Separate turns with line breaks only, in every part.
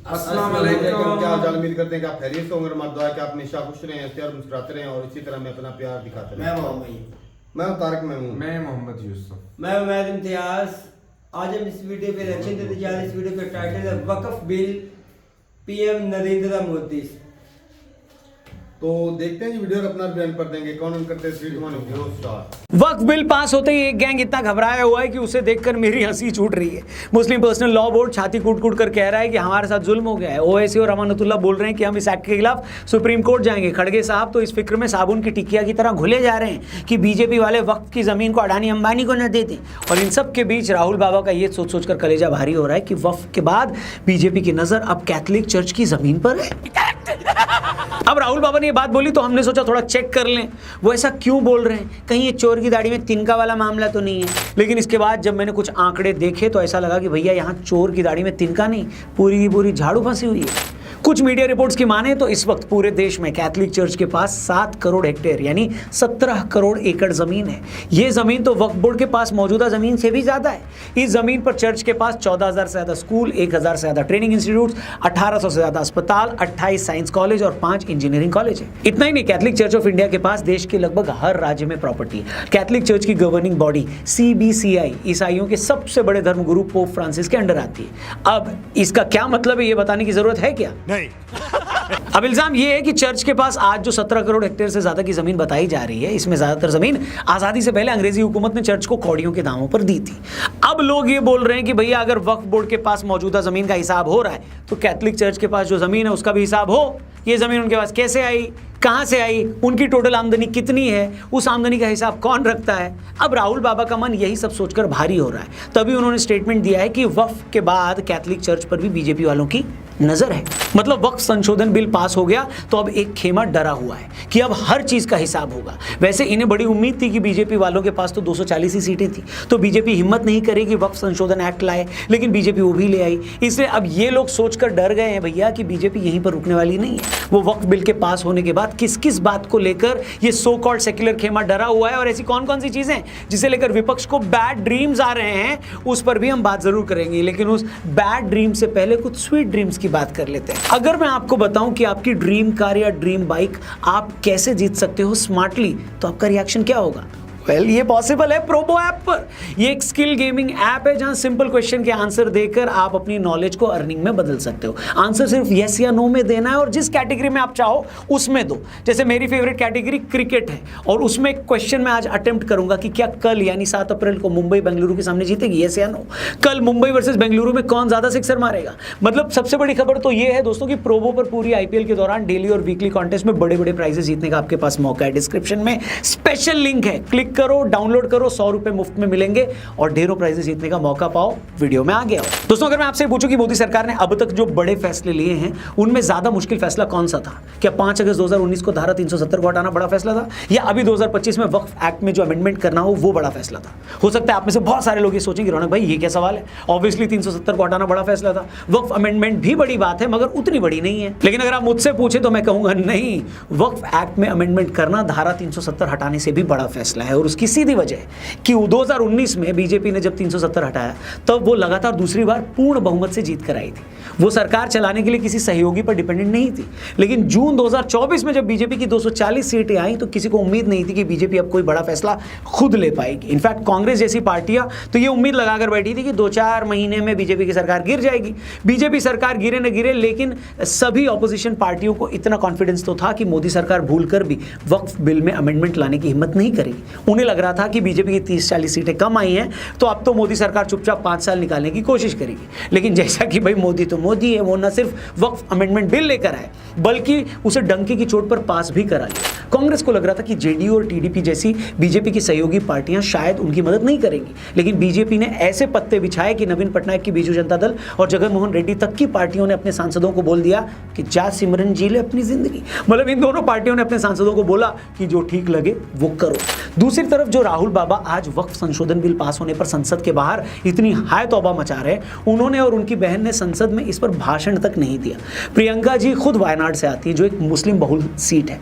अस्सलाम वालेकुम। क्या हाल चाल? उम्मीद करते हैं कि आप खैरियत से होंगे। हमारा दुआ है कि आप हमेशा खुश रहें, हंसते और मुस्कुराते रहें और इसी तरह में अपना प्यार दिखाते रहें। मैं हूं तारिक महमूद।
मैं मोहम्मद यूसुफ।
मैं उमैद इम्तियाज। आज हम इस वीडियो पे रिएक्शन देते जा रहे हैं। इस वीडियो का टाइटल है वक्फ बिल, पीएम नरेंद्र मोदी।
तो देखते हैं जी वीडियो अपना बयान कर देंगे। कौन करते हैं 3 2 1 हीरो स्टार।
वक्फ बिल पास होते ही एक गैंग इतना घबराया हुआ है कि उसे देखकर मेरी हंसी छूट रही है। मुस्लिम पर्सनल लॉ बोर्ड छाती कूट कूट कर कह रहा है कि हमारे साथ जुल्म हो गया है। ओवैसी और अमानतुल्लाह बोल रहे हैं कि हम इस एक्ट के खिलाफ सुप्रीम कोर्ट जाएंगे। खड़गे साहब तो इस फिक्र में साबुन की टिकिया की तरह घुले जा रहे हैं कि बीजेपी वाले वक्फ की जमीन को अडानी अंबानी को न दे दें। और इन सब के बीच राहुल बाबा का ये सोच सोचकर कलेजा भारी हो रहा है कि वक्फ के बाद बीजेपी की नजर अब कैथोलिक चर्च की जमीन पर है। अब राहुल बाबा ने ये बात बोली तो हमने सोचा थोड़ा चेक कर लें वो ऐसा क्यों बोल रहे हैं, कहीं ये चोर की दाढ़ी में तिनका वाला मामला तो नहीं है। लेकिन इसके बाद जब मैंने कुछ आंकड़े देखे तो ऐसा लगा कि भैया यहाँ चोर की दाढ़ी में तिनका नहीं, पूरी की पूरी झाड़ू फंसी हुई है। कुछ मीडिया रिपोर्ट्स की माने तो इस वक्त पूरे देश में कैथोलिक चर्च के पास 7 करोड़ हेक्टेयर यानी 17 करोड़ एकड़ जमीन है। ये जमीन तो वक्फ बोर्ड के पास मौजूदा जमीन से भी ज्यादा है। इस जमीन पर चर्च के पास 14,000 से ज्यादा स्कूल, 1,000 से ज्यादा ट्रेनिंग इंस्टीट्यूट, 1,800 से ज्यादा अस्पताल, 28 साइंस कॉलेज और 5 इंजीनियरिंग कॉलेज है। इतना ही नहीं, कैथोलिक चर्च ऑफ इंडिया के पास देश के लगभग हर राज्य में प्रॉपर्टी है। कैथोलिक चर्च की गवर्निंग बॉडी CBCI ईसाइयों के सबसे बड़े धर्मगुरु पोप फ्रांसिस के अंडर आती है। अब इसका क्या मतलब है ये बताने की जरूरत है क्या? नहीं। अब इल्जाम यह है कि चर्च के पास आज जो 17 करोड़ हेक्टेयर से ज्यादा की जमीन बताई जा रही है, इसमें ज्यादातर जमीन आजादी से पहले अंग्रेजी हुकूमत ने चर्च को कौड़ियों के दामों पर दी थी। अब लोग ये बोल रहे हैं कि भैया अगर वक्फ बोर्ड के पास मौजूदा जमीन का हिसाब हो रहा है तो कैथोलिक चर्च के पास जो जमीन है उसका भी हिसाब हो। ये जमीन उनके पास कैसे आई, कहां से आई, उनकी टोटल आमदनी कितनी है, उस आमदनी का हिसाब कौन रखता है। अब राहुल बाबा का मन यही सब सोचकर भारी हो रहा है। तभी उन्होंने स्टेटमेंट दिया है कि वक्फ के बाद कैथोलिक चर्च पर भी बीजेपी वालों की नजर है। मतलब वक्फ संशोधन बिल पास हो गया तो अब एक खेमा डरा हुआ है कि अब हर चीज का हिसाब होगा। वैसे इन्हें बड़ी उम्मीद थी कि बीजेपी वालों के पास तो 240 ही सीटें थी, तो बीजेपी हिम्मत नहीं करेगी वक्फ संशोधन एक्ट लाए, लेकिन बीजेपी वो भी ले आई। इसलिए अब ये लोग सोचकर डर गए हैं भैया कि बीजेपी यहीं पर रुकने वाली नहीं है। वो वक्फ बिल के पास होने के बाद किस किस बात को लेकर ये सो कॉल्ड सेक्युलर खेमा डरा हुआ है और ऐसी कौन कौन सी चीजें जिसे लेकर विपक्ष को बैड ड्रीम्स आ रहे हैं, उस पर भी हम बात जरूर करेंगे। लेकिन उस बैड ड्रीम से पहले कुछ स्वीट ड्रीम्स की बात कर लेते हैं। अगर मैं आपको बताऊं कि आपकी ड्रीम कार या ड्रीम बाइक आप कैसे जीत सकते हो स्मार्टली, तो आपका रिएक्शन क्या होगा? वेल, ये पॉसिबल है प्रोबो ऐप पर। ये एक स्किल गेमिंग ऐप है जहां सिंपल क्वेश्चन के आंसर देकर आप अपनी नॉलेज को अर्निंग में बदल सकते हो। आंसर सिर्फ यस या नो में देना है और जिस कैटेगरी में आप चाहो उसमें दो। जैसे मेरी फेवरेट कैटेगरी क्रिकेट है और उसमें एक क्वेश्चन मैं आज अटेम्प्ट करूंगा कि क्या कल यानी 7 अप्रैल को मुंबई बेंगलुरु के सामने जीतेगी, यस या नो। कल मुंबई वर्सेस बेंगलुरु में कौन ज्यादा सिक्सर मारेगा। मतलब सबसे बड़ी खबर तो यह है दोस्तों कि प्रोबो पर पूरी IPL के दौरान डेली और वीकली कॉन्टेस्ट में बड़े बड़े प्राइजेस जीतने का आपके पास मौका है। डिस्क्रिप्शन में स्पेशल लिंक है, क्लिक करो, डाउनलोड करो, 100 रुपए मुफ्त में मिलेंगे और ढेरों प्राइजेस जीतने का मौका पाओ। वीडियो में आगे आओ। दोस्तों, अगर मैं आपसे पूछूं कि मोदी सरकार ने अब तक जो बड़े फैसले लिए हैं उनमें ज्यादा मुश्किल फैसला कौन सा था? क्या 5 अगस्त 2019 को धारा 370 को हटाना बड़ा फैसला था, या अभी 2025 में वक्फ एक्ट में जो अमेंडमेंट करना हो वो बड़ा फैसला था? हो सकता है आप में से बहुत सारे लोग ये सोचेंगे रौनक भाई ये क्या सवाल है, ऑब्वियसली 370 को हटाना बड़ा फैसला था। वक्फ अमेंडमेंट भी बड़ी बात है मगर उतनी बड़ी नहीं है। लेकिन अगर आप मुझसे पूछे तो मैं कहूंगा नहीं, वक्फ एक्ट में अमेंडमेंट करना धारा 370 हटाने से भी बड़ा फैसला है। और उसकी सीधी वजह कि 2019 में बीजेपी ने जब 370 हटाया तब वो लगातार दूसरी बार पूर्ण बहुमत से जीत कर आई थी। वो सरकार चलाने के लिए किसी सहयोगी पर डिपेंडेंट नहीं थी। लेकिन जून 2024 में जब बीजेपी की 240 सीटें आई तो किसी को उम्मीद नहीं थी कि बीजेपी अब कोई बड़ा फैसला खुद ले पाएगी। इनफैक्ट कांग्रेस जैसी पार्टियां तो ये उम्मीद लगाकर बैठी थी कि 2-4 महीने में बीजेपी की सरकार गिर जाएगी। बीजेपी सरकार गिरे न गिरे, लेकिन सभी ऑपोजिशन पार्टियों को इतना कॉन्फिडेंस तो था कि मोदी सरकार भूलकर भी वक्फ बिल में अमेंडमेंट लाने की हिम्मत नहीं करेगी। उन्हें लग रहा था कि बीजेपी की 30-40 सीटें कम आई हैं तो अब तो मोदी सरकार चुपचाप 5 साल निकालने की कोशिश करेगी। लेकिन जैसा कि भाई मोदी तो मोदी है, वो न सिर्फ वक्फ अमेंडमेंट बिल लेकर आए बल्कि उसे डंके की चोट पर पास भी करा लिया। कांग्रेस को लग रहा था कि जेडीयू और टीडीपी जैसी बीजेपी की सहयोगी पार्टियां शायद उनकी मदद नहीं करेंगी, लेकिन बीजेपी ने ऐसे पत्ते बिछाए कि नवीन पटनायक की बीजू जनता दल और जगनमोहन रेड्डी तक की पार्टियों ने अपने सांसदों को बोल दिया कि जा सिमरन जी ले अपनी जिंदगी। मतलब इन दोनों पार्टियों ने अपने सांसदों को बोला कि जो ठीक लगे वो करो। दूसरी तरफ जो राहुल बाबा आज वक्फ संशोधन बिल पास होने पर संसद के बाहर इतनी हाय तौबा मचा रहे, उन्होंने और उनकी बहन ने संसद में इस पर भाषण तक नहीं दिया। प्रियंका जी खुद वायनाड से आती है जो एक मुस्लिम बहुल सीट है।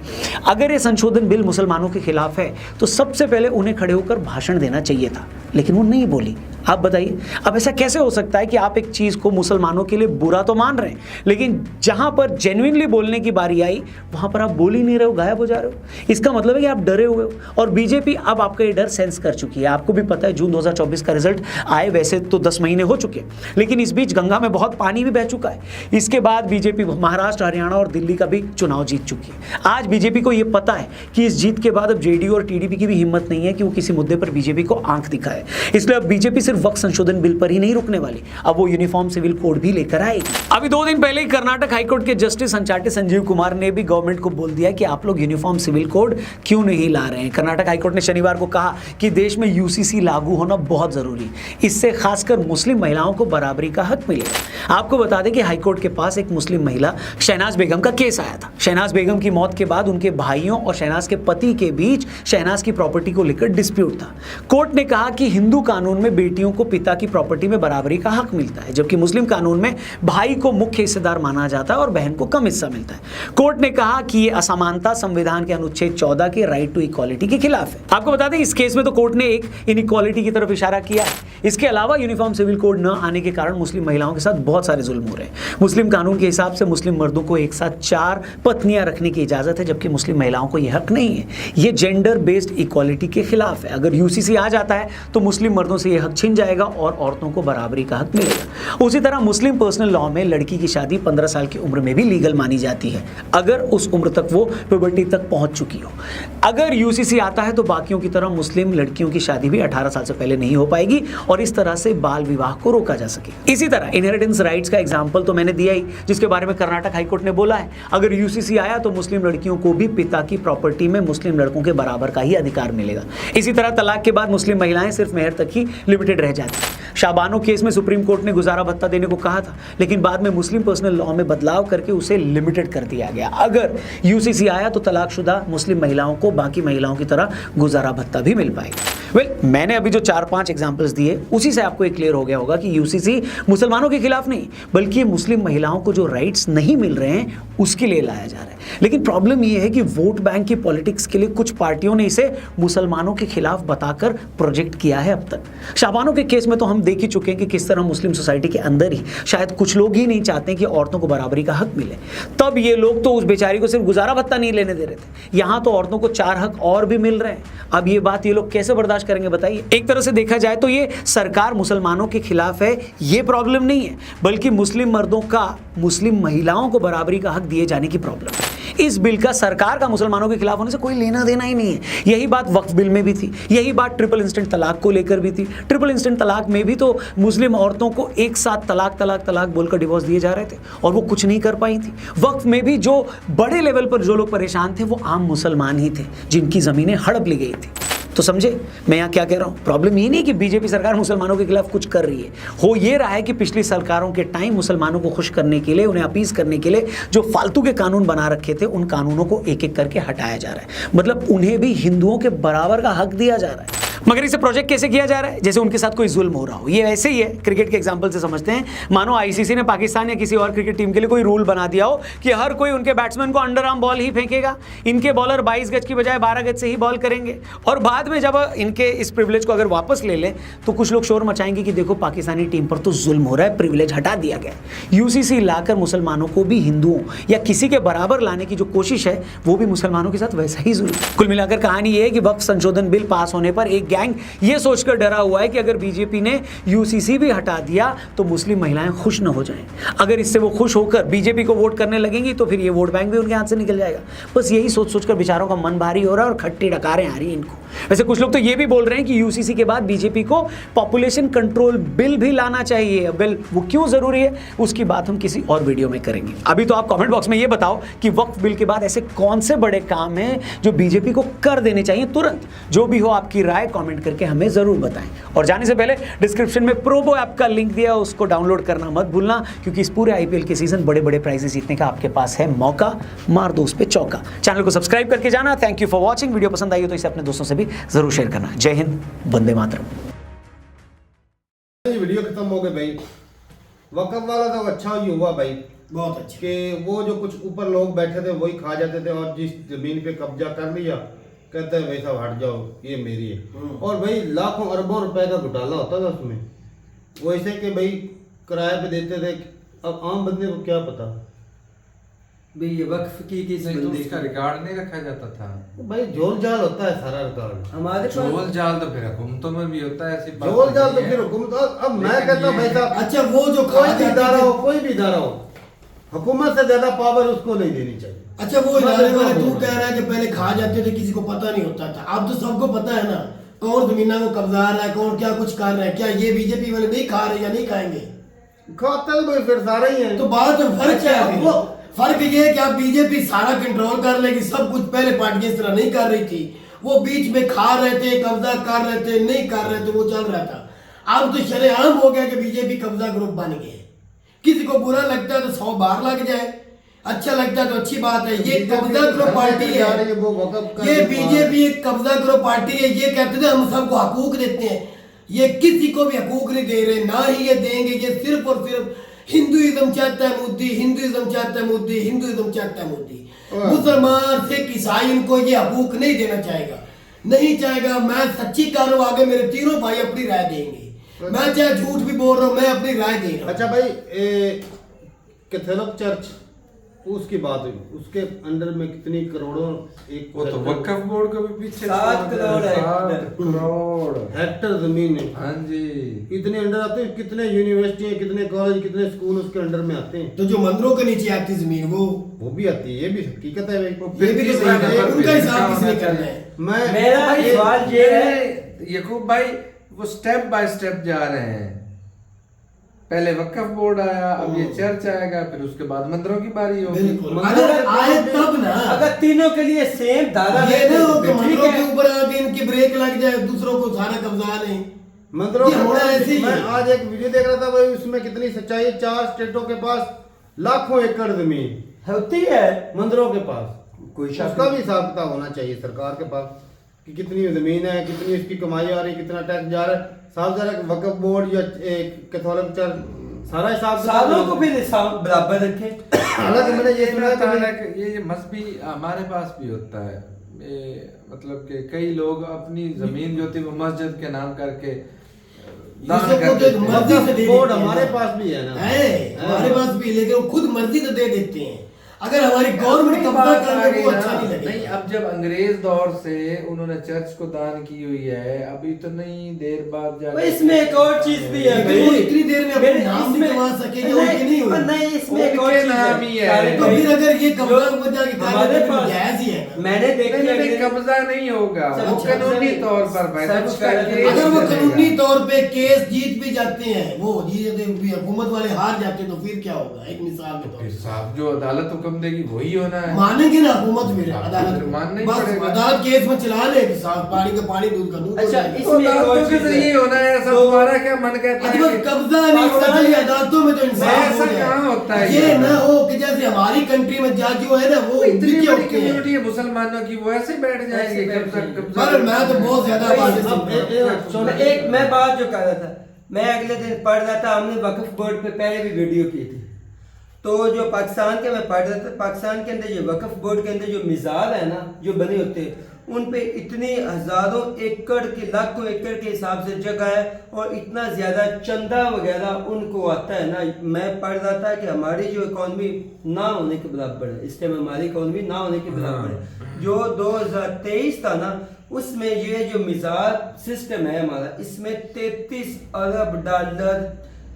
अगर ये संशोधन बिल मुसलमानों के खिलाफ है तो सबसे पहले उन्हें खड़े होकर भाषण देना चाहिए था, लेकिन वो नहीं बोली। आप बताइए, अब ऐसा कैसे हो सकता है कि आप एक चीज को मुसलमानों के लिए बुरा तो मान रहे हैं, लेकिन जहां पर जेन्युइनली बोलने की बारी आई वहां पर आप बोल ही नहीं रहे हो, गायब हो जा रहे हो। इसका मतलब है कि आप डरे हुए हो, और बीजेपी अब आपका ये डर सेंस कर चुकी है। आपको भी पता है जून 2024 का रिजल्ट आए वैसे तो 10 महीने हो चुके हैं, लेकिन इस बीच गंगा में बहुत पानी भी बह चुका है। इसके बाद बीजेपी महाराष्ट्र, हरियाणा और दिल्ली का भी चुनाव जीत चुकी है। आज बीजेपी को यह पता है कि इस जीत के बाद अब जेडीयू और टीडीपी की भी हिम्मत नहीं है कि वो किसी मुद्दे पर बीजेपी को आंख दिखाए। इसलिए अब बीजेपी सिर्फ वक्फ संशोधन बिल पर ही नहीं रुकने वाली, अब वो यूनिफॉर्म सिविल कोड भी लेकर आएगी। अभी 2 दिन पहले ही कर्नाटक हाईकोर्ट के जस्टिस अंचाटे संजीव कुमार ने भी गवर्नमेंट को बोल दिया कि आप लोग यूनिफॉर्म सिविल कोड क्यों नहीं ला रहे हैं। कर्नाटक हाईकोर्ट ने शनिवार को कहा कि देश में यूसीसी लागू होना बहुत जरूरी है, इससे खासकर मुस्लिम महिलाओं को बराबरी का हक मिलेगा। आपको बता दें कि हाईकोर्ट के पास एक मुस्लिम महिला शहनाज बेगम का केस आया था। शहनाज बेगम की मौत के बाद उनके भाइयों और शहनाज के पति के बीच शहनाज की प्रॉपर्टी को लेकर डिस्प्यूट था। कोर्ट ने कहा कि हिंदू कानून में बेटियों को पिता की प्रॉपर्टी में बराबरी का हक मिलता है, जबकि मुस्लिम कानून में भाई को मुख्य हिस्सेदार माना जाता है और बहन को कम हिस्सा मिलता है। कोर्ट ने कहा कि यह असमानता संविधान के अनुच्छेद 14 के राइट टू इक्वालिटी के खिलाफ है। आपको बता दें इस केस में तो कोर्ट ने एक इनइक्वालिटी की तरफ इशारा किया है। इसके अलावा यूनिफॉर्म सिविल कोड न आने के कारण मुस्लिम महिलाओं के साथ बहुत सारे जुल्म हो रहे हैं। मुस्लिम कानून के हिसाब से मुस्लिम मर्दों को एक साथ 4 पत्नियां रखने की इजाजत है, जबकि मुस्लिम महिलाओं को यह हक नहीं है। यह जेंडर बेस्ड इक्वालिटी के खिलाफ है। अगर यूसीसी आ जाता है तो मुस्लिम मर्दों से यह हक छिन जाएगा और औरतों को बराबरी का हक मिलेगा। उसी तरह मुस्लिम पर्सनल लॉ में लड़की की शादी 15 साल की उम्र में भी लीगल मानी जाती है, अगर उस उम्र तक वो प्यूबर्टी तक पहुंच चुकी हो। अगर यूसीसी आता है तो बाकियों की तरह मुस्लिम लड़कियों की शादी भी 18 साल से पहले नहीं हो पाएगी और इस तरह से बाल विवाह को रोका जा सके। इसी तरह इनहेरिटेंस राइट्स का एग्जांपल तो मैंने दिया ही, जिसके बारे में कर्नाटक हाईकोर्ट ने बोला है अगर यूसीसी आया तो मुस्लिम लड़कियों को भी पिता की प्रॉपर्टी में मुस्लिम लड़कों के बराबर का ही अधिकार मिलेगा। इसी तरह तलाक के बाद मुस्लिम महिलाएं सिर्फ मेहर तक ही लिमिटेड रह जाती हैं। शाबानो केस में सुप्रीम कोर्ट ने गुजारा भत्ता देने को कहा था, लेकिन बाद में मुस्लिम पर्सनल लॉ में बदलाव करके उसे लिमिटेड कर दिया गया। अगर यूसीसी आया तो तलाकशुदा मुस्लिम महिलाओं को बाकी महिलाओं की तरह गुजारा भत्ता भी मिल पाएगा। मैंने अभी जो 4-5 एग्जांपल्स दिए उसी से आपको एक क्लियर हो गया होगा कि यूसीसी मुसलमानों के खिलाफ नहीं, बल्कि मुस्लिम महिलाओं को जो राइट्स नहीं मिल रहे हैं उसके लिए लाया जा रहा है। लेकिन प्रॉब्लम यह है कि वोट बैंक की पॉलिटिक्स के लिए कुछ पार्टियों ने इसे मुसलमानों के खिलाफ बताकर प्रोजेक्ट किया है। अब तक शाबानो के केस में तो हम देख ही चुके हैं कि किस तरह मुस्लिम सोसाइटी के अंदर ही शायद कुछ लोग ही नहीं चाहते कि औरतों को बराबरी का हक मिले। तब ये लोग तो उस बेचारी को सिर्फ गुजारा भत्ता नहीं लेने दे रहे थे, यहाँ तो औरतों को 4 हक और भी मिल रहे हैं। अब ये बात ये लोग कैसे बर्दाश्त करेंगे बताइए। एक तरह से देखा जाए तो ये सरकार मुसलमानों के खिलाफ है, ये प्रॉब्लम नहीं है, बल्कि मुस्लिम मर्दों का मुस्लिम महिलाओं को बराबरी का हक दिए जाने की प्रॉब्लम है। इस बिल का सरकार का मुसलमानों के खिलाफ होने से कोई लेना देना ही नहीं है। यही बात वक्फ बिल में भी थी, यही बात ट्रिपल इंस्टेंट तलाक को लेकर भी थी। ट्रिपल इंस्टेंट तलाक में भी तो मुस्लिम औरतों को एक साथ तलाक तलाक तलाक बोलकर डिवोर्स दिए जा रहे थे और वो कुछ नहीं कर पाई थी। वक्फ में भी जो बड़े लेवल पर जो लोग परेशान थे वो आम मुसलमान ही थे, जिनकी जमीनें हड़प ली गई थी। तो समझे मैं यहाँ क्या कह रहा हूँ। प्रॉब्लम ये नहीं कि बीजेपी सरकार मुसलमानों के खिलाफ कुछ कर रही है, हो ये रहा है कि पिछली सरकारों के टाइम मुसलमानों को खुश करने के लिए, उन्हें अपीज करने के लिए जो फालतू के कानून बना रखे थे उन कानूनों को एक एक करके हटाया जा रहा है। मतलब उन्हें भी हिंदुओं के बराबर का हक दिया जा रहा है। मगर इसे प्रोजेक्ट कैसे किया जा रहा है जैसे उनके साथ कोई जुल्म हो रहा हो। ये ऐसे ही है, क्रिकेट के एग्जांपल से समझते हैं। मानो आईसीसी ने पाकिस्तान या किसी और क्रिकेट टीम के लिए कोई रूल बना दिया हो कि हर कोई उनके बैट्समैन को अंडर आर्म बॉल ही फेंकेगा, इनके बॉलर 22 गज की बजाय 12 गज से ही बॉल करेंगे, और बाद में जब इनके इस प्रिविलेज को अगर वापस ले लें तो कुछ लोग शोर मचाएंगे कि देखो पाकिस्तानी टीम पर तो जुल्म हो रहा है, प्रिविलेज हटा दिया गया। यूसीसी लाकर मुसलमानों को भी हिंदुओं या किसी के बराबर लाने की जो कोशिश है वो भी मुसलमानों के साथ वैसा ही जुल्म। कुल मिलाकर कहानी ये है कि वक्फ संशोधन बिल पास होने पर एक गैंग ये सोचकर डरा हुआ है कि अगर बीजेपी ने यूसीसी भी हटा दिया तो मुस्लिम महिलाएं खुश न हो जाएं। अगर इससे वो खुश होकर बीजेपी को वोट करने लगेंगी तो फिर ये वोट बैंक भी उनके हाथ से निकल जाएगा। बस यही सोच सोचकर बेचारों का मन भारी हो रहा है और खट्टी डकारें आ रही हैं इनको। वैसे कुछ लोग तो ये भी बोल रहे हैं कि यूसीसी के बाद बीजेपी को पॉपुलेशन कंट्रोल बिल भी लाना चाहिए। बिल वो क्यों जरूरी है उसकी बात हम किसी और वीडियो में करेंगे। अभी तो आप कमेंट बॉक्स में ये बताओ कि वक्फ बिल के बाद ऐसे कौन से बड़े काम हैं जो बीजेपी को कर देने चाहिए तुरंत। जो भी हो आपकी राय कमेंट करके हमें जरूर बताएं। और जाने से पहले डिस्क्रिप्शन में प्रोबो ऐप का लिंक दिया है, उसको डाउनलोड करना मत भूलना, क्योंकि इस पूरे आईपीएल के सीजन बड़े बड़े प्राइजेस जीतने का आपके पास है मौका। मार दो उस पे चौका। चैनल को सब्सक्राइब करके जाना। Thank you for watching. Video पसंद आई हो तो इसे अपने दोस्तों से भी जरूर शेयर करना। जय हिंद, वंदे मातरम।
वीडियो खत्म हो गई भाई। वक़्फ़ वाला तो अच्छा ही हुआ भाई, बहुत अच्छा कि वो जो कुछ ऊपर लोग बैठे थे वही खा जाते थे और जिस जमीन पे कब्जा कर लिया कहते हैं वैसा हट जाओ ये मेरी है। और भाई लाखों अरबों रुपए का घोटाला होता था उसमें। वैसे कि भाई किराए पे देते थे, अब आम बंदे को क्या पता
भाई ये वक्फ की किस
नहीं तो
बंदे
उसका
की?
रिकॉर्ड नहीं रखा जाता था।
भाई झोल जाल होता है सारा रिकॉर्ड।
हमारे पास
झोल जाल तो फिर हुकूमतों में भी होता है, ऐसी बात
झोल जाल तो
नहीं
फिर
है।
हुकूमत, अब मैं
लेकिन
कहता हूँ
ये-
भाई साहब,
अच्छा वो जो
कोई
कहा
भी
जाता
इदारा हो,
है,
कोई भी इदारा हो, हुकूमत से ज्यादा पावर उसको नहीं देनी चाहिए।
अच्छा वो इदारे वाले तू
मतलब-
कह रहा है कि पहले खा जाते थे किसी को पता नहीं होता था, अब तो सबको पता है ना कौन जमीना को कब्जा रहा है, कौन क्या कुछ कर रहा है। क्या ये बीजेपी वाले नहीं खा रहे या नहीं खाएंगे?
खाता तो भाई फिर सारा ही है।
तो बात में फर्क क्या है?
वो
फर्क ये है कि अब बीजेपी सारा कंट्रोल कर लेगी, सब कुछ पहले पार्टियां इस तरह नहीं कर रही थी, वो बीच में खा रहे थे, कब्जा कर रहे थे, नहीं कर रहे थे, वो चल रहा था। अब तो शरेआम हो गया कि बीजेपी कब्जा ग्रुप बन गए। किसी को बुरा लगता है तो 100 बार लग जाए, अच्छा लगता है तो अच्छी बात है। ये कब्जा ग्रुप पार्टी
जा रही
है,
वो वक़्फ़ का
ये
जो
बीजेपी एक कब्जा ग्रुप पार्टी है। ये कहते थे हम सबको हकूक देते हैं, ये किसी को भी हकूक नहीं दे रहे, ना ही ये देंगे। ये सिर्फ और सिर्फ हिंदुइज्म चाहता है मोदी, हिंदुइज्म चाहता है मोदी, हिंदुइज्म चाहता है मोदी। मुसलमान सिख ईसाई इनको ये हकूक नहीं देना चाहेगा, नहीं चाहेगा। मैं सच्ची कह रहा हूं, आगे मेरे तीनों भाई अपनी राय देंगे, मैं चाहे झूठ भी बोल रहा हूं, मैं अपनी राय दे रहा हूं।
अच्छा भाई, कैथोलिक चर्च उसकी बात हुई, उसके अंडर में कितनी करोड़ों एक
वो तो वक्फ बोर्ड को भी पीछे
7 करोड़ है।
7 करोड़
हेक्टर जमीन है।
हाँ जी।
इतने अंडर आते हैं, कितने यूनिवर्सिटी, कितने कॉलेज, कितने स्कूल उसके अंडर में आते हैं।
तो जो मंदिरों के नीचे आती जमीन
वो भी आती है, ये भी हकीकत है भाई।
ये भी तो सही है, उनका हिसाब किसने करना है?
मेरा सवाल ये है,
यकूब भाई वो स्टेप बाय स्टेप जा रहे हैं। पहले वक्फ बोर्ड आया, अब ये चर्च आएगा, फिर उसके बाद मंदिरों की बारी होगी।
बिल्कुल, अगर आए तब ना,
अगर तीनों के लिए सेम धारा
ये ना हो कि
ठीक
मंदिरों
है।
के ऊपर आके इनकी ब्रेक लग जाए, दूसरों को सारा कब्जा लें।
मंदिरों
ये होना ऐसे ही
मैं
है।
आज एक वीडियो देख रहा था भाई, उसमें कितनी सच्चाई है। 4 स्टेटों के पास लाखों एकड़ जमीन
होती है,
मंदिरों के पास,
कोई शक
उसका
नहीं।
भी हिसाब किताब होना चाहिए सरकार के पास कि कितनी जमीन है, कितनी इसकी कमाई आ रही है, कितना टैक्स जा रहा है। साफ जरा वक्फ बोर्ड या कैथोलिक चर्च सारा हिसाब
सालों को फिर हिसाब बराबर रखे।
हालांकि मैंने ये सुना है कि
तारक, ये मजहबी हमारे पास भी होता है। ये मतलब कि कई लोग अपनी जमीन जो थी वो मस्जिद के नाम करके दान
जिसे
कर
वो तो एक
देते हैं।
मर्जी से दे
बोर्ड
देते हैं।
हमारे पास भी है ना,
है हमारे पास भी, लेकिन वो खुद मर्जी से दे देते हैं। अगर हमारी गवर्नमेंट कब्जा कर ले वो अच्छा नहीं
नहीं,
लगेगा।
अब जब अंग्रेज दौर से उन्होंने चर्च को दान की हुई है, अभी तो नहीं देर बाद
भाई
जाके
इसमें एक और चीज भी है
लेकिन वो
भाई।
इतनी देर में अपना
मेरे
नाम
इसमें-
भी कमा सके जो उनकी नहीं हुई।
नहीं, इसमें एक और
उनके
चीज
नाम ही है।
तारिक
तो
भाई,
फिर अगर ये कब्जा
जो
वब्जा की
हमारे
कार्य
पास
जायज ही है ना।
मैंने देखी
नहीं, नहीं,
है
कब्जा नहीं होगा,
सब
वो
कब्जा
कानूनी
नहीं।
तौर पर भाई
सब
साहब, उसका
कब्जा
केस
अगर वो
चलेगा।
कानूनी तौर पे केस जीत भी जाते हैं, वो जीत भी हुकूमत वाले हार जाते हैं, तो फिर क्या होगा? एक मिसाल के तौर
फिर
पे
साहब जो अदालत हुक्म देगी वही होना है।
मानेंगे ना हुकूमत, फिर
हाँ,
अदालत
फिर मानना ही
बस
पड़ेगा।
अदालत केस में चला ले कि साफ पानी का पानी, दूध का दूध हो
अच्छा,
जाएगा।
इसमें एक और
अदालतों के
चीज है।
जरिए होना है, सब
तो-
तुम्हारा क्या मन कहता है
बस
कि-
कब्जा नहीं होना चाहिए अदालतों में, तो इंसाफ
ऐसा
हो
कहाँ होता
जाए।
है
ये
यार?
ना हो कि जैसे हमारी कंट्री में जज जो है ना वो
इतनी
नीचे
बड़ी
होते हैं।
कम्युनिटी है मुसलमानों की, वो ऐसे बैठ जाएंगे
ऐसे बैठ
कब्जा
जाएंगे।
कब्जा
पर मैं तो बहुत ज्यादा
भाई,
बात
अब सुनो, एक मैं बात जो कर रहा था, मैं अगले दिन पढ़ रहा था, हमने वक्फ बोर्ड पे पहले भी वीडियो की थी। तो जो पाकिस्तान के मैं पढ़ रहा था, पाकिस्तान के अंदर जो वक्फ बोर्ड के अंदर जो मिसाल है ना, जो बने होते हैं, उन पे इतनी हजारों एकड़ के, लाखों एकड़ के हिसाब से जगह है, और इतना ज्यादा चंदा वगैरह उनको आता है ना। मैं पढ़ रहा था कि हमारी जो इकोनॉमी ना होने के बराबर है, इस टाइम हमारी इकोनॉमी ना होने के बराबर है। जो 2023 था ना, उसमें ये जो मिजाज सिस्टम है हमारा, इसमें 33 अरब डॉलर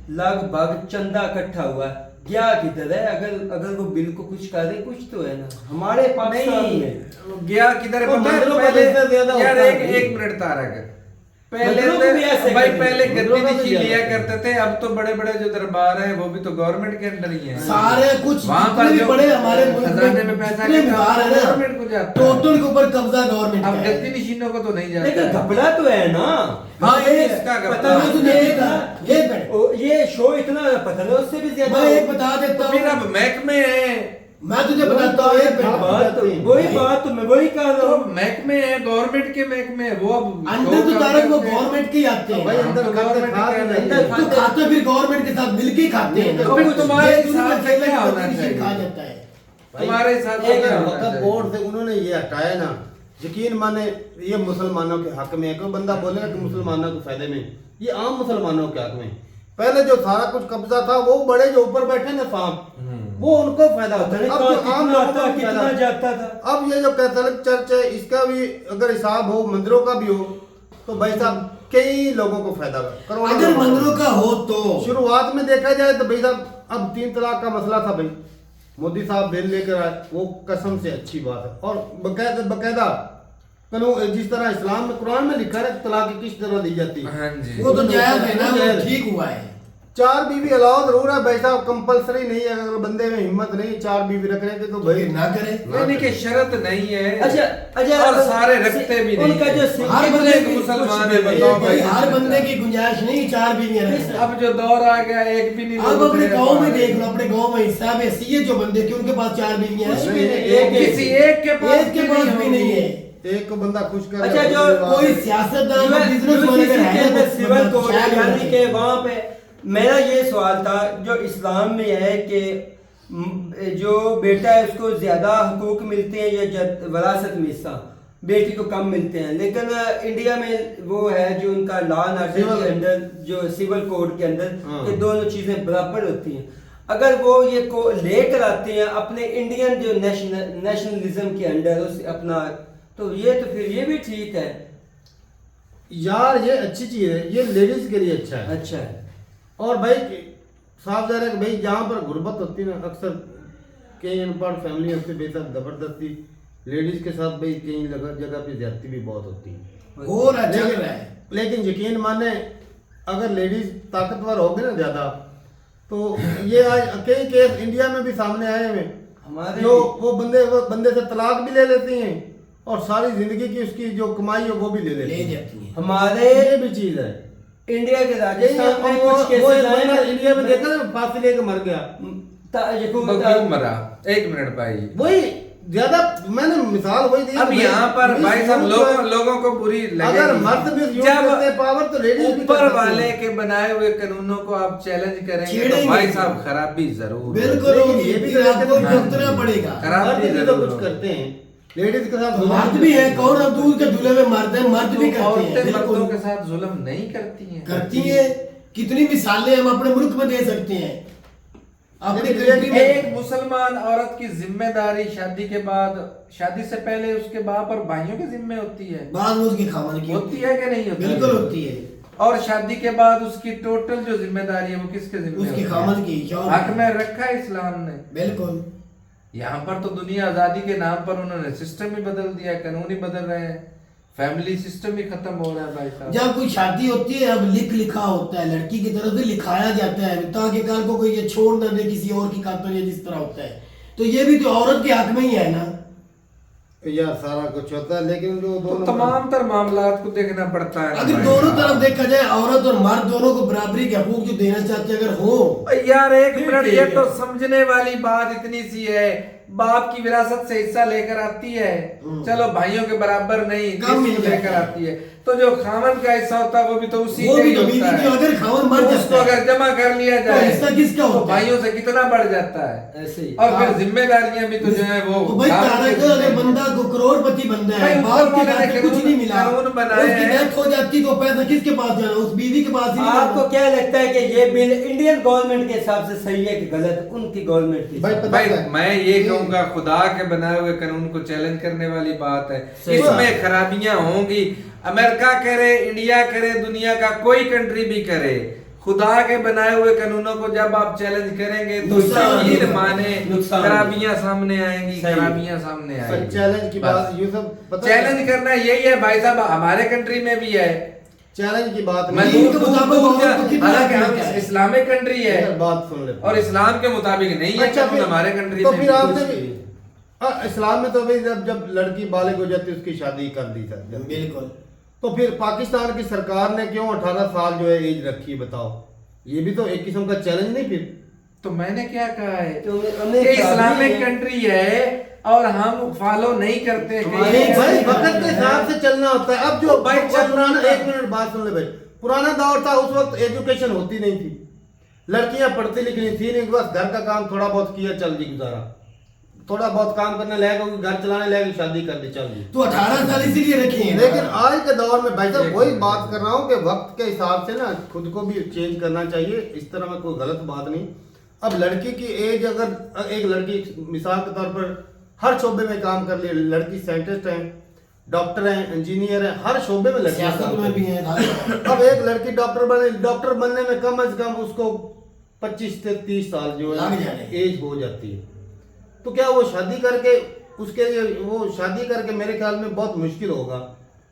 लगभग चंदा इकट्ठा हुआ है। क्या किधर है? अगर वो बिल को कुछ करे, कुछ तो है ना हमारे पाकिस्तान में।
नहीं गया किधर
वो
पता है?
मंदिरों का
पहले
बिजनेस ज्यादा
यार
होता
एक
है।
एक मिनट तारक, पहले
मंदिरों को भी ऐसे
भाई
करेंगे।
पहले
मंदिरों
गद्दी
का भी
निची
ज्यादा
लिया
होता है।
करते थे, अब तो बड़े बड़े जो दरबार हैं वो भी तो गवर्नमेंट के अंदर ही हैं।
सारे कुछ
वहाँ
जितने
पर
भी
जो
बड़े हमारे मुल्क
खजाने में पैसा
जितने
कितना
बिहार है ना,
गवर्नमेंट को जाता है।
टोटल के ऊपर कब्जा गवर्नमेंट
अब
का है।
गद्दी निशीनों को तो नहीं जाता
लेकिन
है।
घबरा तो है ना।
हाँ, ये
इसका
पता
घबरा।
नहीं
तुझे एक मिनट,
ये शो इतना पता नहीं, उससे भी ज्यादा
मैं एक बता देता
तो फिर
हूँ,
अब महकमे हैं,
मैं तुझे बताता हूँ एक मिनट।
बात तो वही बात तो मैं वही कह रहा
तो
हूँ।
महकमे हैं, गवर्नमेंट के महकमे हैं, वो अब
अंदर तो तारक वो गवर्नमेंट के ही आते हैं।
भाई अंदर
तो
खाते
गवर्नमेंट
खा
के
नहीं
अंदर
है।
तो खाते फिर गवर्नमेंट के साथ मिलके ही खाते हैं।
तो फिर तुम्हारे
ये दूसरा
हिसाब से
चल
क्या
रहा है,
होना
किसी
चाहिए?
खा जाता है।
तुम्हारे साथ क्या
अगर
होना
वक्फ
चाहिए?
बोर्ड से उन्होंने ये हटाया ना, यकीन माने ये मुसलमानों के हक में है। कोई बंदा बोलेगा कि मुसलमानों के फायदे में, ये आम मुसलमानों के हक में। पहले जो सारा कुछ कब्जा था वो बड़े जो ऊपर बैठे ना सांप, वो उनको फायदा होता है। अब जो आम लोगों को
कितना
फायदा
जाता था।
अब ये जो कैथोलिक चर्च है इसका भी अगर हिसाब हो, मंदिरों का भी हो, तो भाई साहब कई लोगों को फायदा है।
अगर मंदिरों का हो तो
शुरुआत में देखा जाए तो भाई साहब अब 3 तलाक का मसला था भाई, मोदी साहब बिल लेकर आए, वो कसम से अच्छी बात है। और बकायदा कानून जिस तरह इस्लाम में कुरान में लिखा है तलाक किस तरह दी जाती है,
हाँ जी।
वो तो जायज है ना,
वो जायज
वो ठीक हुआ है।
4 बीवी अलाउ जरूर है भाई साहब, कंपलसरी नहीं है। अगर बंदे में हिम्मत नहीं 4 बीवी रखने की तो भाई
फिर ना करे।
यानी कि शर्त नहीं है।
अच्छा
और सारे रखते भी नहीं
उनका
है।
जो
हर
कितने
बंदे की
मुसलमान
कुछ
है बताओ
भाई,
भाई।
हर बंदे की गुंजाइश नहीं 4 बीवियां रखने।
अब जो दौर आ गया एक भी नहीं।
आप
लोग
अपने
रह
गांव में
पा
देख लो, अपने गांव में हिसाब ऐसी है जो बंदे के उनके पास 4 बीवियां
कुछ
हैं,
भी नहीं, किसी एक के पास
भी नहीं है।
एक को बंदा खुश कर
अच्छा, जो
कोई सियासतदान का बिजनेस
UCC
मैनेजर
के
है
अंदर
तो
सिविल कोड
शायद
यानी
हो
कि वहाँ पे मेरा ये सवाल था, जो इस्लाम में है कि जो बेटा है उसको ज्यादा हकूक मिलते हैं या वरासत में हिस्सा बेटी को कम मिलते हैं, लेकिन इंडिया में वो है जो उनका लॉ एंड ऑर्डर के अंदर जो सिविल कोड के अंदर ये दोनों चीजें बराबर होती हैं। अगर वो ये को लेकर आते हैं अपने इंडियन जो नेशनलिज्म के अंदर उस अपना, तो ये तो फिर ये भी ठीक है
यार, ये अच्छी चीज है, ये लेडीज के लिए अच्छा है।
अच्छा है।
और भाई साफ जाहिर है कि भाई जहाँ पर गुर्बत होती है ना, अक्सर कई अनपढ़ फैमिली होती है, बेशक जबरदस्ती लेडीज के साथ भाई कई जगह पे ज्यादती भी बहुत होती है।
हो रहा है, चल रहा है।
लेकिन यकीन माने अगर लेडीज ताकतवर होगी ना ज्यादा, तो ये आज कई केस इंडिया में भी सामने आए हुए
हमारे
जो वो बंदे से तलाक भी ले लेती हैं और सारी जिंदगी की उसकी जो कमाई है वो भी ले लेती
ले
हैं।
जाती है।
हमारे
ये भी चीज है।
इंडिया के
यही है,
राजस्थान में
वो
कुछ केसेस
एक
आए
बंदा
हैं।
इंडिया में देखा ना फांसी लेके मर गया,
क्यों मरा? एक मिनट भाई,
वही ज्यादा मैंने मिसाल वही दी।
अब यहाँ पर भाई साहब लोगों को बुरी
अगर मर्द भी यूज करते हैं पावर तो लेडीज भी कर
ऊपर
सकती
वाले
हैं।
के बनाए हुए कानूनों को आप चैलेंज करेंगे तो
छेड़ेंगे।
भाई साहब खराबी जरूर
बिल्कुल
लेकिन
होगी,
ये भी
फिर आपको
हाँ।
भुगतना पड़ेगा।
खराबी
मर्द भी तो
जरूर
कुछ
होगी।
करते हैं लेडीज के साथ।
मर्द भी है, कौन अब दूध के दूल्हे में मर्द है, मर्द भी करते हैं,
औरतें मर्दों
बिल्कुल
के साथ जुल्म नहीं करती हैं।
करती है। कितनी मिसालें हम अपने मुल्क में दे सकते हैं, अपने कंट्री में।
एक मुसलमान औरत की जिम्मेदारी शादी के बाद, शादी से पहले उसके बाप और भाइयों की जिम्मे होती है।
बाद में उसकी खामन की
होती है कि नहीं होती?
बिल्कुल होती है।
और शादी के बाद उसकी टोटल जो जिम्मेदारी है वो किसके जिम्मे
उसकी
होती है?
खामन की शौहर
हक में रखा है इस्लाम ने।
बिल्कुल।
यहाँ पर तो दुनिया आजादी के नाम पर उन्होंने सिस्टम ही बदल दिया, कानून ही बदल रहे हैं, फैमिली सिस्टम ही खत्म हो रहा है भाई साहब।
जब कोई शादी होती है अब लिखा होता है, लड़की की तरफ से लिखाया जाता है ताकि कल को कोई ये छोड़ ना दे किसी और की खातिर, ये जिस तरह होता है, तो ये भी तो औरत के हक में ही है ना।
यार सारा कुछ होता है लेकिन जो
तो
दोनों
तमाम तर मामलात को देखना पड़ता है।
अगर
भाई
दोनों
साहब।
तरफ देखा जाए, औरत और मर्द दोनों को बराबरी के हकूक जो देना चाहते हैं अगर हो,
यार एक
फिर
मिनट,
ठीक
ये
है।
तो समझने वाली बात इतनी सी है, बाप की विरासत से हिस्सा लेकर आती है, चलो भाइयों के बराबर नहीं
कम मिल
निस्फ
जाता
लेकर
है।
आती है, तो जो खामन का हिस्सा होता है वो भी तो उसी
वो
का
भी
ही
तो बीवी
होता
की
है।
अगर खामन मर
तो
जाता
उसको
है
अगर जमा कर लिया
तो
जाए
हिस्सा किसका
तो
होता है?
भाइयों से कितना बढ़ जाता है।
ऐसे ही।
और फिर
हाँ।
जिम्मेदारियां भी तो जो है वो
तो भाई
बाप
तारा
के
का अगर
जिम्मे-
बंदा को करोड़पति बंदा है,
भाई
बाप
ऊपर
के
वाले
पास
ने
कुछ नहीं मिला,
कानून बनाए
उसकी
हैं।
डेथ हो जाती तो पैसा किसके पास जाना, उस बीवी के पास ही नहीं
आपको
जाना।
क्या लगता है कि ये बिल इंडियन गवर्नमेंट के हिसाब से सही है कि गलत, उनकी गवर्नमेंट की?
भाई पता
भाई
है
मैं ये कहूंगा खुदा के बनाए हुए कानून को चैलेंज करने वाली बात है। इसमें खराबियां होंगी, अमेरिका करे, इंडिया करे, दुनिया का कोई कंट्री भी करे, खुदा के बनाए हुए कानूनों को जब आप चैलेंज करेंगे तो
नुकसान
यकीन
होगा।
माने
नुकसान
खराबियां सामने आएंगी,
सही।
खराबियां सामने आएंगी।
चैलेंज की
बस।
बात ये सब पता है?
चैलेंज करना यही है भाई साहब, हमारे कंट्री में भी है।
चैलेंज की बात
मैं
नहीं
दीन के मुताबिक औरत को कितना
हालांकि
हक
हम
मिलता है?
इस्लामिक कंट्री है
यार बात सुन ले
और इस्लाम के मुताबिक नहीं है
अच्छा,
कानून
फिर-
हमारे कंट्री
तो
में
फिर
भी।
आपने भी इस्लाम में तो भाई जब लड़की बालिग हो जाती है उसकी शादी कर दी जाती है।
बिल्कुल।
तो फिर पाकिस्तान की सरकार ने क्यों 18 साल जो है एज रखी, बताओ? ये भी तो एक किस्म का चैलेंज नहीं फिर?
तो मैंने क्या कहा है
तो हमने
ये
शादी
इस्लामिक
है।
कंट्री है और हम फॉलो नहीं करते हैं।
हमारे
कहीं
भाई
ऐसे-
वक्त के हिसाब से चलना होता है। अब जो
भाई चलना
पुराना,
था।
एक मिनट बात सुन ले भाई, पुराना दौर था उस वक्त एजुकेशन होती नहीं थी, लड़कियां पढ़ती लिखी थी नहीं, बस घर का काम थोड़ा बहुत किया चल जी गुजारा। थोड़ा बहुत काम करने लायक होगी, घर चलाने लायक, शादी कर दी, चल दी।
तो 18 साल इसीलिए रखे हैं।
लेकिन आज के दौर में भाई साहब वही बात कर रहा हूँ कि वक्त के हिसाब से ना खुद को भी चेंज करना चाहिए। इस तरह में कोई गलत बात नहीं। अब लड़की की एज, अगर एक लड़की मिसाल के तौर पर हर शोबे में काम कर ले, लड़की साइंटिस्ट है, डॉक्टर है, इंजीनियर है, हर शोबे में लड़की
सियासत में भी है।
अब एक लड़की डॉक्टर बनने में कम से कम उसको 25 से 30 साल जो
लग
है
जाने।
एज हो जाती है। तो क्या वो शादी करके, उसके लिए वो शादी करके मेरे ख्याल में बहुत मुश्किल होगा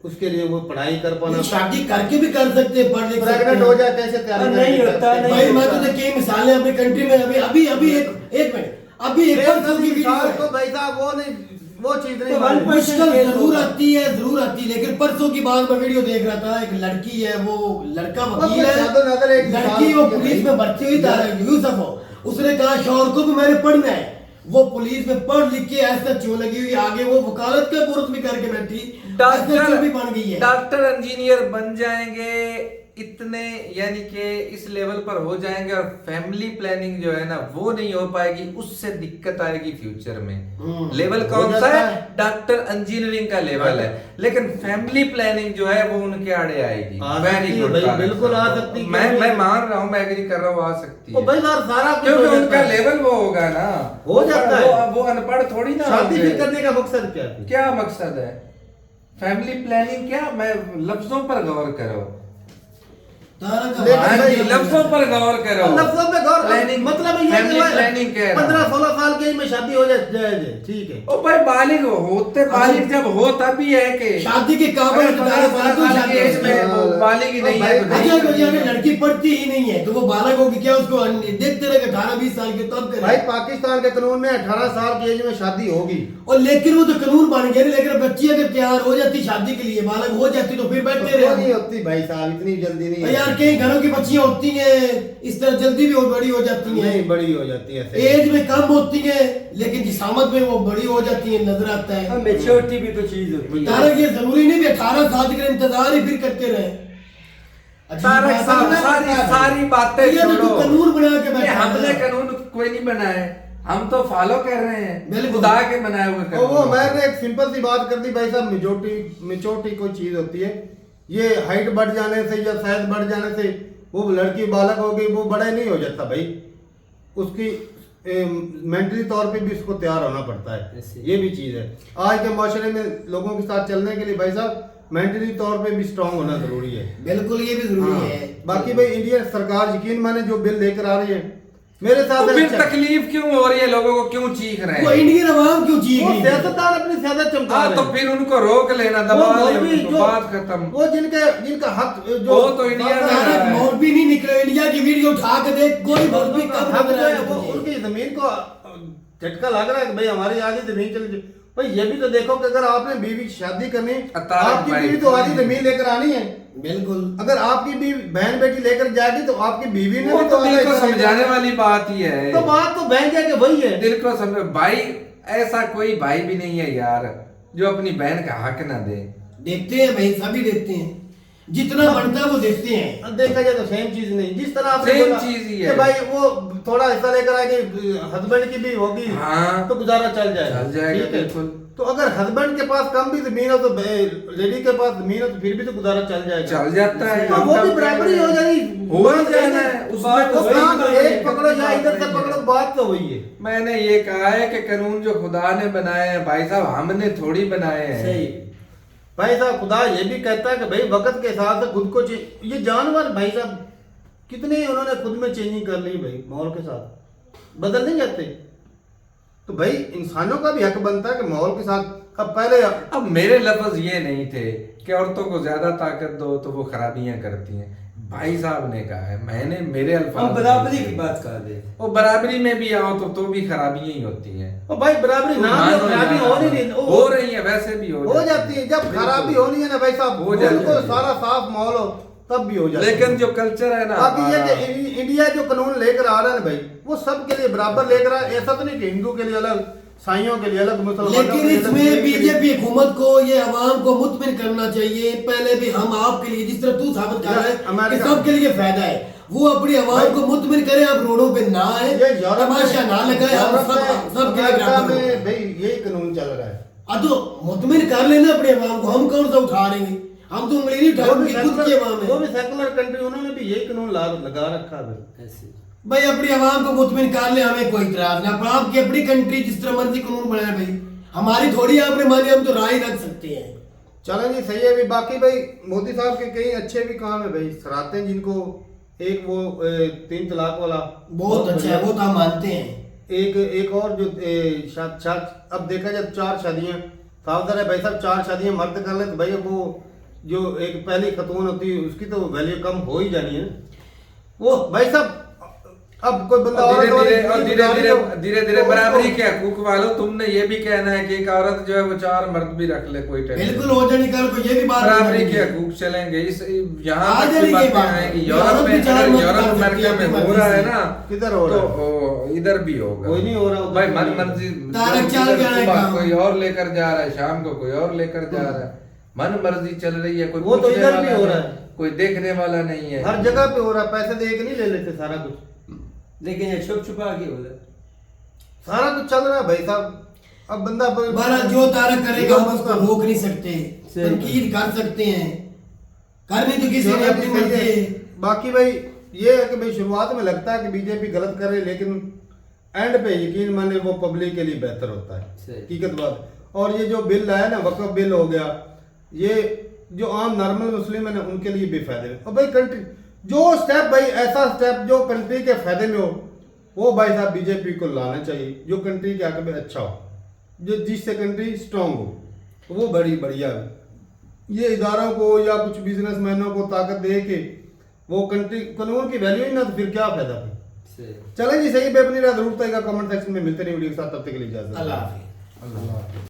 उसके लिए वो पढ़ाई कर पाना।
शादी करके भी कर सकते हैं, पढ़ लिख सकते
प्रेग्नेंट
हैं।
हो जाए कैसे तैयारी
नहीं
करके
होता,
करते हैं?
नहीं
भाई मैं तो कई मिसालें अपनी कंट्री में अभी एक मिनट, अभी एक परसों की वीडियो
मिसाल
है।
तो भाई साहब वो नहीं, वो चीज नहीं
तो
मालूम।
1%
मुश्किल
केस
जरूर
होगा।
आती है, जरूर आती है, लेकिन परसों की बात में वीडियो देख रहा था, एक लड़की है, वो लड़का वकील है,
शादो नजर एक
लड़की वो
मिसाल
पुलिस
है
में भर्ती हुई था, यूसुफ हो, उसने कहा शौहर को भी मैंने पढ़ना है। वो पुलिस में पढ़ लिख के ऐसा क्यों लगी हुई, आगे वो वकालत का कोर्स भी करके बैठी,
डॉक्टर
भी बन गई है।
डॉक्टर इंजीनियर बन जाएंगे इतने, यानी कि इस लेवल पर हो जाएंगे, और फैमिली प्लानिंग जो है ना वो नहीं हो पाएगी, उससे दिक्कत आएगी फ्यूचर में। लेवल
हो
कौन सा
जाता
है?
है।
डॉक्टर इंजीनियरिंग का लेवल है, लेकिन फैमिली प्लानिंग जो है वो उनके आड़े आएगी।
आ
वेरी
सकती है
गुड,
भाई, बिल्कुल आ सकती है।
मैं मान रहा हूँ, मैं एग्री कर रहा हूँ, आ सकती
ओ
है,
भाई साहब सारा कुछ
क्योंकि
हो जाता
उनका
है।
लेवल वो होगा ना,
हो जाता है।
वो अनपढ़ थोड़ी ना
शादी
होंगे।
भी करने का मकसद क्या है?
क्या मकसद है? फैमिली प्लानिंग क्या? मैं लफ्जों पर गौर करो,
लेकिन
हाँ
भाई,
जी, लफ्जों पर गौर करो।
लफ्जों पे गौर,
प्लानिंग,
मतलब ये
फैमिली प्लानिंग कह रहा हूं।
15-16 साल की एज में शादी हो जाए जायज है, ठीक है।
ओ भाई बालिग होते, बालिग जब हो तभी है कि
शादी के काबिल
अगर 15 साल की एज में वो बालिग ही नहीं है तो
भाई,
नहीं
अच्छा
करनी
अगर
है।
लड़की पढ़ती ही नहीं है तो वो बालक होगी क्या, उसको देखते रहे 18-20 साल के तब
भाई
करे।
पाकिस्तान के कानून में 18 साल की एज में शादी होगी।
और लेकिन वो तो कानून बन गया, लेकिन बच्ची अगर तैयार हो जाती शादी के लिए, बालक हो जाती तो फिर बैठते
तो नहीं
रहे।
होती भाई साहब, इतनी जल्दी नहीं
यार
होती।
कई घरों की बच्चियां होती हैं इस तरह जल्दी भी बड़ी हो जाती
नहीं,
हैं,
बड़ी हो जाती है ऐसे।
एज में कम होती हैं लेकिन जिसामत में वो बड़ी हो जाती है, नजर आता है।
मेच्योरिटी भी तो चीज होती है।
तारक ये जरूरी नहीं कि 18 साल के इंतजार ही फिर करते रहे। अजीब
तारक
बात
साहब
है ना?
सारी बातें
ये तो
छोड़ो।
कानून बना के
ये
बैठा
हमने
है।
कानून कोई नहीं बनाए, हम तो फॉलो कर रहे हैं
बिल्कुल।
खुदा के बनाए हुए
तो वो
कानून।
मैंने एक सिंपल सी बात कर दी भाई साहब, मेजोरिटी कोई चीज होती है, ये हाइट बढ़ जाने से या शायद बढ़ जाने से वो लड़की बालक हो गई, वो बड़ा नहीं हो जाता भाई, उसकी मेंटली तौर पे भी उसको तैयार होना पड़ता है।
ऐसे।
ये भी चीज है। आज के माशरे में लोगों के साथ चलने के लिए भाई साहब मेंटली तौर पे भी स्ट्रांग होना जरूरी है।
बिल्कुल ये भी जरूरी
हाँ।
है।
बाकी भाई इंडिया सरकार यकीन माने जो बिल लेकर आ रही है मेरे साथ
तो फिर
अच्छा-
तकलीफ क्यों हो रही है लोगों को, क्यों चीख रहे
वो
हैं?
इंडियन अवाम क्यों चीख
वो
रही है?
सियासतदान अपनी सियासत चमका
हाँ
रहे
तो
हैं।
फिर उनको रोक लेना,
वो
दबा
मौलवी
लेना,
जो-
बात खत्म।
वो जिनका हक जो
वो तो इंडिया में
बात-
तारक मौलवी नहीं निकले, इंडिया की वीडियो उठा के देख, कोई मौलवी कब
हक
नजर
जो है
आएगा
वो
तुझे?
उनकी जमीन को झटका लग रहा है कि भाई हमारी आधी जमीन चली जाए। भाई ये भी तो देखो कि अगर आपने बीवी की शादी करनी,
तारक
आपकी
भाई,
बीवी तो आधी जमीन लेकर आनी है।
बिल्कुल।
अगर आपकी बीवी बहन बेटी लेकर जाएगी तो आपकी बीवी ने
वो
भी
तो
आधा
दिल को
हिस्सा लेकर
समझाने
आना है।
वाली बात ही है।
तो बात तो बहन जाके वही है।
दिल को समझ भाई, ऐसा कोई भाई भी नहीं है यार जो अपनी बहन का हक ना दे।
देखते हैं भाई, सभी देखते हैं, जितना बनता है वो देखते हैं।
अब देखा जाए तो सेम चीज नहीं, जिस तरह आपने
Same
बोला
चीज ही
कि
है।
भाई वो थोड़ा हिस्सा लेकर आएगी, हस्बैंड की भी होगी,
हाँ।
तो गुजारा चल जाएगा।
चल जाएगा,
ठीक है?
बिल्कुल।
तो अगर हस्बैंड के पास कम भी जमीन हो तो लेडी के पास जमीन हो तो फिर भी तो गुजारा चल जाएगा।
चल जाता है।
तो वो भी बराबरी हो जाएगी।
हो ही जाना है, उसमें तो
वो
वही
काम
तो
एक
है।
पकड़ो या इधर से पकड़ो, बात तो वही है।
मैंने ये कहा है कि कानून जो खुदा ने बनाए हैं भाई साहब, हमने थोड़ी बनाए हैं।
सही।
भाई साहब खुदा ये भी कहता है कि भाई वक्त के हिसाब से खुद को ये जानवर भाई साहब कितने उन्होंने खुद में चेंजिंग कर ली भाई, माहौल के साथ बदल नहीं जाते। तो भाई इंसानों का भी हक बनता है कि माहौल के साथ। अब पहले
अब मेरे लफ्ज ये नहीं थे कि औरतों को ज्यादा ताकत दो तो वो खराबियां करती हैं। भाई साहब ने कहा है, मैंने मेरे
हम
अल्फाज
बराबरी की बात कर रहे थे।
वो बराबरी में भी आओ तो भी खराबियां ही होती हैं।
ओ भाई बराबरी ना भी हो, खराबी हो नहीं
हो रही है, वैसे भी
हो जाती है। जब खराबी होनी है ना भाई साहब,
हो जाती
बिल्कुल
है।
सारा साफ माहौल हो तब भी हो जाती है।
लेकिन जो कल्चर है ना
बाकी ये
हमारा-
कि इंडिया जो कानून लेकर आ रहा है ना भाई, वो सबके लिए बराबर लेकर आ, ऐसा तो नहीं कि हिंदू के लिए अलग, साइयों के लिए अलग, मुसलमानों के
लेकिन
लिए अलग,
इसमें
के लिए-
बीजेपी हुकूमत को ये अवाम को मुतमिन करना चाहिए। पहले भी हम आपके लिए, जिस तरह तू साबित कर रहा है कि
अमेरिका-
सबके लिए फायदा है, वो अपनी अवाम को मुतमिन करे, अब रोडों पे ना आए,
ये यूरोप
तमाशा ना लगाए, हम
यूरोप
सब
में,
सबके लिए
अमेरिका
बराबर
में,
हो। अब तो मुतमिन कर लेना अपने अवाम को, हम कौन सा उठा रहे हैं, हम तो उंगली नहीं उठा रहे, उनकी खुद की अवाम
वो
है।
भी सेकुलर कंट्री, उन्होंने भी यही कानून लगा रखा है।
ऐसे
भाई अपनी अवाम को मुतमिन कर ले, हमें कोई इतराज नहीं। अब आपकी अपनी कंट्री जिस तरह मर्जी कानून बनाए भाई, हमारी थोड़ी आपने मानी, हम तो राय रख सकते हैं।
चलो जी सही है। भी बाकी भाई मोदी साहब के कई अच्छे भी काम है भाई, सराहते हैं जिनको। एक वो 3 तलाक वाला
बहुत अच्छा है, वो तो हम मानते हैं।
एक और जो अब देखा जाए 4 शादियां, सावधान है भाई साहब, 4 शादियां मर्द कर ले तो भाई अब वो जो एक पहली खतून होती है उसकी तो वैल्यू कम हो ही जानी है वो भाई साहब। अब कोई बंदा
धीरे धीरे बराबरी के हकूक वालों, तुमने ये भी कहना है कि एक औरत जो है वो 4 मर्द भी रख ले, कोई टेंशन
बिल्कुल हो जानी, कल को ये भी बात
बराबरी के हकूक चलेंगे। इस यहाँ
आ
तक
जाएगी
की बातें
बात।
आएंगी।
यूरोप
यूरोप
भी
में,
4 मर्द
यूरोप
कर सकती
अमेरिका
है
में
अपनी
हो रहा है
मर्जी
ना,
किधर हो रहा है?
तो इधर भी होगा।
कोई नहीं हो रहा
भाई
उधर
मन
भी।
मर्जी,
तारक चाल
इधर
क्या है
सुबह
काम?
कोई और लेकर जा रहा है, शाम को कोई और लेकर जा रहा है, मन मर्जी चल रही है। कोई
वो तो
पूछने
इधर भी
वाला
हो
नहीं,
रहा है।
कोई देखने वाला नहीं है।
हर जगह पे हो रहा है, पैसे दे के नहीं ले लेते सारा कुछ,
लेकिन ये छुप छुपा के हो रहा है।
सारा कुछ चल रहा है भाई साहब। अब बंदा
बहरहाल जो तारक करेगा हम उसको रोक नहीं सकते,
सही
तनकीद कर सकते हैं, करनी तो किसी ने अपनी मर्जी है।
बाकी भाई ये है कि भाई शुरुआत में लगता है कि बीजेपी गलत कर रही है, लेकिन एंड पे यकीन माने वो पब्लिक के लिए बेहतर होता है,
सही।
हकीकत बात। और ये जो बिल आया ना, वक्फ बिल हो गया, ये जो आम नॉर्मल मुस्लिम है ना उनके लिए भी फायदे में। और भाई कंट्री जो स्टेप, भाई ऐसा स्टेप जो कंट्री के फायदे में हो, वो भाई साहब बीजेपी को लाना चाहिए, जो कंट्री के आगे में अच्छा हो, जो जिससे कंट्री स्ट्रांग हो, तो वो बड़ी बढ़िया है। ये इदारों को या कुछ बिजनेसमैनों को ताकत दे के वो कंट्री कानून की वैल्यू ही ना, तो फिर क्या फायदा फिर।
सही।
चलें जी सही, बेबनी रात जरूर कमेंट सेक्शन में मिलते नहीं वीडियो के साथ, तब तक के लिए इजाजत।
अल्लाह हाफिज़।
अल्लाह।